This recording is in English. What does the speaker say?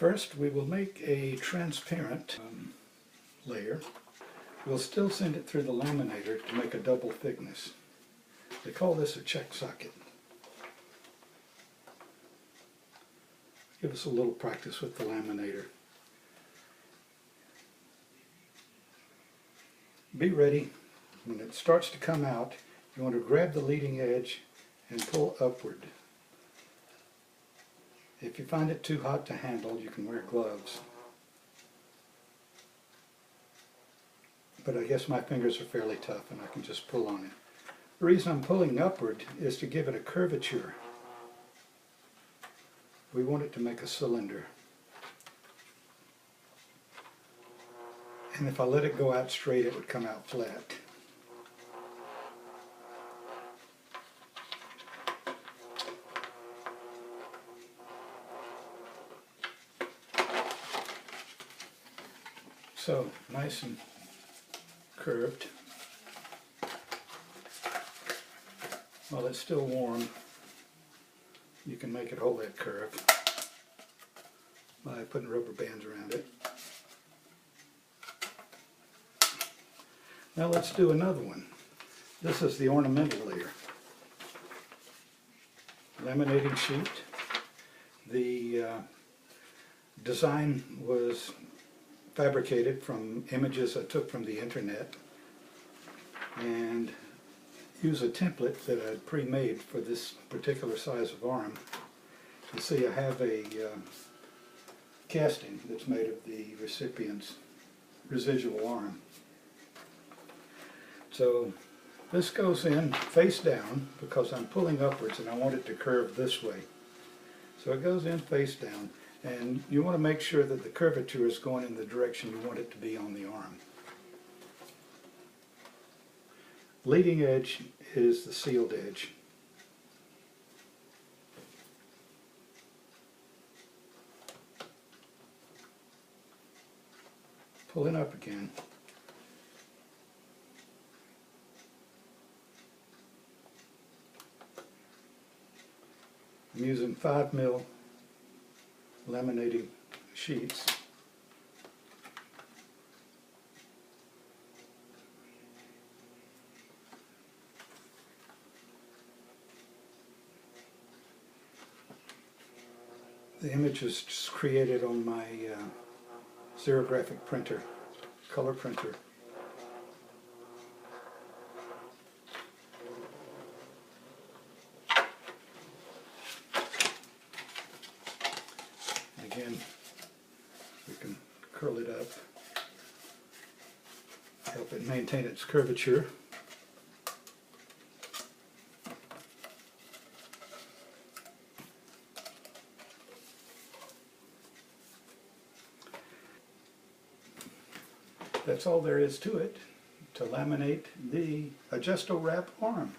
First, we will make a transparent layer. We'll still send it through the laminator to make a double thickness. They call this a check socket. Give us a little practice with the laminator. Be ready. When it starts to come out, you want to grab the leading edge and pull upward. If you find it too hot to handle, you can wear gloves. But I guess my fingers are fairly tough and I can just pull on it. The reason I'm pulling upward is to give it a curvature. We want it to make a cylinder. And if I let it go out straight, it would come out flat. So, nice and curved. While it's still warm, you can make it hold that curve by putting rubber bands around it. Now let's do another one. This is the ornamental layer. Laminating sheet. The design was fabricated from images I took from the internet and use a template that I pre-made for this particular size of arm. You see I have a casting that's made of the recipient's residual arm. So this goes in face down because I'm pulling upwards and I want it to curve this way. So it goes in face down. And you want to make sure that the curvature is going in the direction you want it to be on the arm. Leading edge is the sealed edge. Pull it up again. I'm using 5mm laminating sheets. The image is just created on my xerographic printer, color printer. Again, we can curl it up, help it maintain its curvature. That's all there is to it, to laminate the Adjustowrap arm.